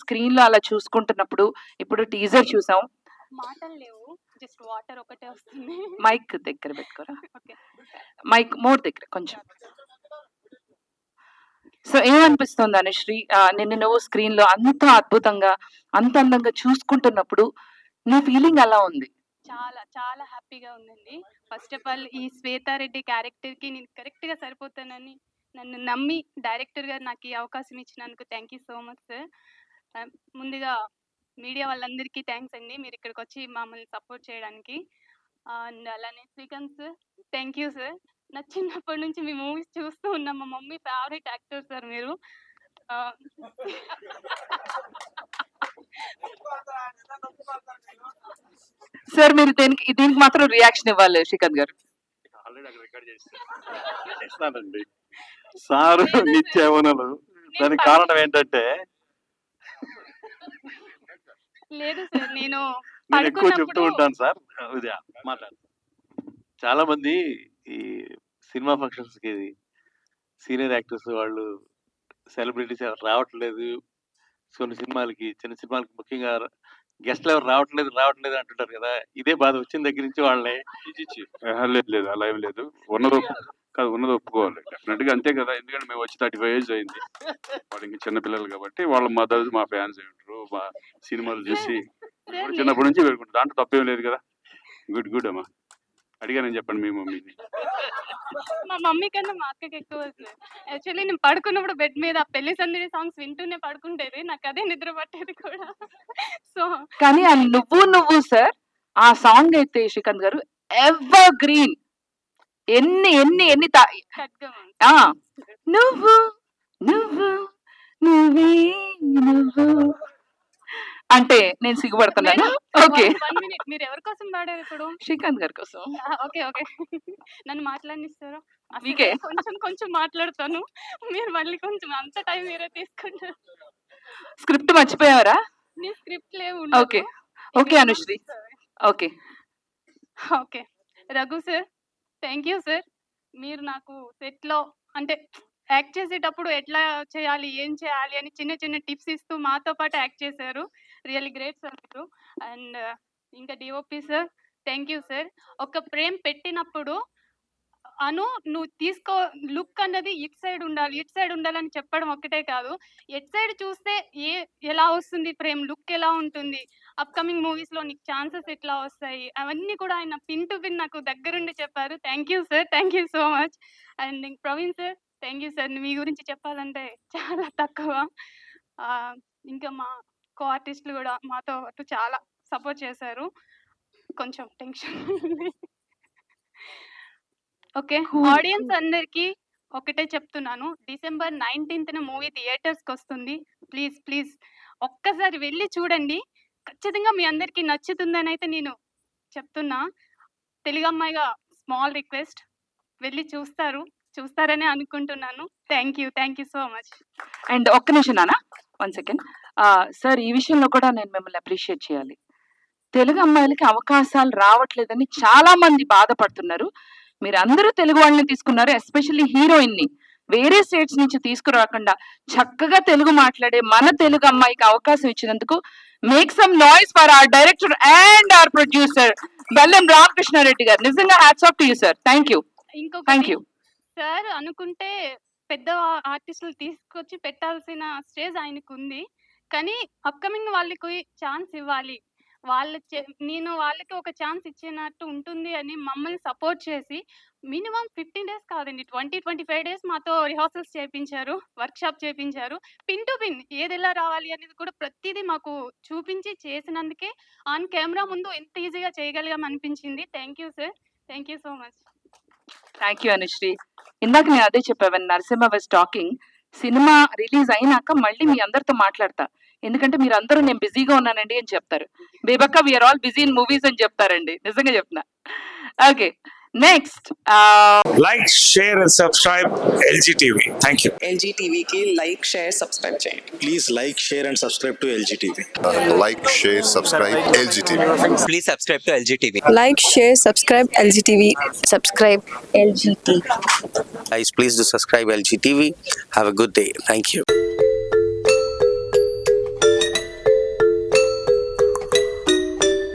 Screen లో అలా చూసుకుంటున్నప్పుడు, ఇప్పుడు టీజర్ చూసాం. మాటలు లేవు, జస్ట్ వాటర్ ఒకటే వస్తుంది. మైక్ దగ్గర పెట్టుకోరా, ఓకే. మైక్ మోర్ దగ్గర కొంచెం. సో ఏమనిపిస్తుంది అనుశ్రీ, నిన్ను నువ్వు స్క్రీన్ లో అంత అద్భుతంగా, అంత అందంగా చూసుకుంటున్నప్పుడు నీ ఫీలింగ్ ఎలా ఉంది? చాలా చాలా హ్యాపీగా ఉందండి. ఫస్ట్ ఆఫ్ ఆల్ ఈ శ్వేతారెడ్డి క్యారెక్టర్కి నేను కరెక్ట్గా సరిపోతానని నన్ను నమ్మి డైరెక్టర్ గారు నాకు ఈ అవకాశం ఇచ్చినందుకు thank you so much sir. ముందుగా మీడియా వాళ్ళందరికీ థ్యాంక్స్ అండి, మీరు ఇక్కడికి వచ్చి మమ్మల్ని సపోర్ట్ చేయడానికి. అండ్ అలానే Srikanth sir, thank you sir. నా చిన్నప్పటి నుంచి మీ మూవీస్ చూస్తూ ఉన్నాం, మా మమ్మీ ఫేవరెట్ యాక్టర్ సార్ మీరు. సార్ మీరు దీనికి మాత్రం రియాక్షన్ ఇవ్వాలి శ్రీకాంత్ గారు. చేస్తానండి సారు నిత్యవనలు. దానికి కారణం ఏంటంటే లేదు సార్, నేను ఎక్కువ చెప్తూ ఉంటాను సార్. మాట్లాడు. చాలా మంది ఈ సినిమా ఫంక్షన్స్ కి సీనియర్ యాక్టర్స్ వాళ్ళు సెలబ్రిటీస్ ఎవరు రావట్లేదు, కొన్ని సినిమాలకి, చిన్న సినిమాలకి ముఖ్యంగా గెస్ట్లు ఎవరు రావట్లేదు అంటుంటారు కదా. ఇదే బాధ వచ్చిన దగ్గర నుంచి వాళ్ళని లేదు అలా ఏం లేదు. ఉన్నది ఒప్పుకోవాలి డెఫినెట్ గా, అంతే కదా. ఎందుకంటే మేము వచ్చి 35 years అయింది, వాళ్ళు ఇంకా చిన్న పిల్లలు కాబట్టి వాళ్ళ మదర్ మా ఫ్యాన్స్ ఉంటారు, మా సినిమాలు చూసి చిన్నప్పటి నుంచి పెట్టుకుంటారు, దాంట్లో తప్పేం లేదు కదా. గుడ్ అమ్మా. అడిగానని చెప్పండి మీ మమ్మీని. మా మమ్మీ కన్నా మా అక్కకి ఎక్కువ. యాక్చువల్లీ నేను పడుకున్నప్పుడు బెడ్ మీద పెళ్లి సందడి సాంగ్స్ వింటూనే పడుకుంటేది, నాకు అదే నిద్ర పట్టేది కూడా. సో కానీ నువ్వు సార్ ఆ సాంగ్ అయితే శ్రీకాంత్ గారు ఎవర్ గ్రీన్. ఎన్ని ఎన్ని ఎన్ని నువ్వు నువ్వు నువ్వే నువ్వు అంటే నేను సిగ్గుపడుతున్నాను. ఓకే, మీరు ఎవరి కోసం పాడారు ఇప్పుడు? శ్రీకాంత్ గారి కోసం. ఓకే ఓకే, నన్ను మాట్లాడిస్తారా? మీకే కొంచెం మాట్లాడతాను, మీరు మళ్ళీ కొంచెం అంత టైం మీరే తీసుకుంటారు. స్క్రిప్ట్ మర్చిపోయావరా? నీ స్క్రిప్ట్ లేవు. Okay okay Anusri. Okay okay. Raghu sir, thank you sir. మీరు నాకు సెట్లో అంటే యాక్ట్ చేసేటప్పుడు ఎట్లా చేయాలి, ఏం చేయాలి అని చిన్న చిన్న టిప్స్ ఇస్తూ మాతో పాటు యాక్ట్ చేశారు. రియల్లీ గ్రేట్ సార్ మీరు. అండ్ ఇంకా DOP sir, thank you sir. ఒక ఫ్రేమ్ పెట్టినప్పుడు నువ్వు తీసుకో, లుక్ అన్నది ఇటు సైడ్ ఉండాలని చెప్పడం ఒక్కటే కాదు, ఎట్ సైడ్ చూస్తే ఎలా వస్తుంది ఫ్రేమ్, లుక్ ఎలా ఉంటుంది, అప్కమింగ్ మూవీస్ లో నీకు ఛాన్సెస్ ఎట్లా వస్తాయి, అవన్నీ కూడా ఆయన పిన్ టు పిన్ నాకు దగ్గరుండి చెప్పారు. Thank you sir, thank you so much. And Praveen sir, thank you sir. మీ గురించి చెప్పాలంటే చాలా తక్కువ. ఇంకా మా కో ఆర్టిస్టులు కూడా మాతో పాటు చాలా సపోర్ట్ చేశారు. కొంచెం టెన్షన్. ఓకే, ఆడియన్స్ అందరికి ఒకటే చెప్తున్నాను, December 19th మూవీ థియేటర్స్కి వస్తుంది. ప్లీజ్ ఒక్కసారి వెళ్ళి చూడండి, ఖచ్చితంగా మీ అందరికీ నచ్చుతుందని అయితే నేను చెప్తున్నా. తెలుగు అమ్మాయిగా స్మాల్ రిక్వెస్ట్, వెళ్ళి చూస్తారని అనుకుంటున్నాను. Thank you so much. And ఒక్క నిమిషం నాన్న, 1 second సార్. ఈ విషయంలో కూడా నేను మిమ్మల్ని అప్రిషియేట్ చేయాలి. తెలుగు అమ్మాయిలకి అవకాశాలు రావట్లేదని చాలా మంది బాధపడుతున్నారు. మీరు అందరూ తెలుగు వాళ్ళని తీసుకున్నారు, ఎస్పెషల్లీ హీరోయిన్ ని వేరే స్టేట్స్ నుంచి తీసుకురాకుండా చక్కగా తెలుగు మాట్లాడే మన తెలుగు అమ్మాయికి అవకాశం ఇచ్చినందుకు make some noise for hour director and hour producer బెల్లం రామకృష్ణారెడ్డి గారు. నిజంగా hats off to you sir. Thank you. Thank you sir. అనుకుంటే పెద్ద ఆర్టిస్టులు తీసుకొచ్చి పెట్టాల్సిన స్టేజ్ ఆయనకు ఉంది, కానీ అప్కమింగ్ వాళ్ళకి ఛాన్స్ ఇవ్వాలి, నేను వాళ్ళకి ఒక ఛాన్స్ ఇచ్చినట్టు ఉంటుంది అని మమ్మల్ని సపోర్ట్ చేసి మినిమం 15 days కాదండి, 20-25 days మాతో రిహార్సల్స్ చేయించారు, వర్క్షాప్ చేయించారు. పిన్ టు పిన్ ఏది ఎలా రావాలి అనేది కూడా ప్రతిదీ మాకు చూపించి చేసినందుకే ఆన్ కెమెరా ముందు ఎంత ఈజీగా చేయగలిగాం అనిపించింది. Thank you sir, thank you so much. Thank you Anusri. ఇందాక నేను అదే చెప్పాను, Narasimha was talking. Cinema release అయినాక మళ్ళీ మీ అందరితో మాట్లాడతా, ఎందుకంటే మీరు అందరూ నేను బిజీగా ఉన్నానండి అని చెప్తారు. బేబక్క we are all busy in movies అని చెప్తారండి, నిజంగా చెప్తున్నా. Okay, next like share and subscribe LG TV. Thank you. LG TV కి లైక్ షేర్ సబ్స్క్రైబ్ చేయండి. Please like share and subscribe to LG TV. Like, share, subscribe LG TV. Please subscribe to LG TV. Like, share, subscribe LG TV. Subscribe LG TV. Guys, please do subscribe LG TV. Have a good day. Thank you.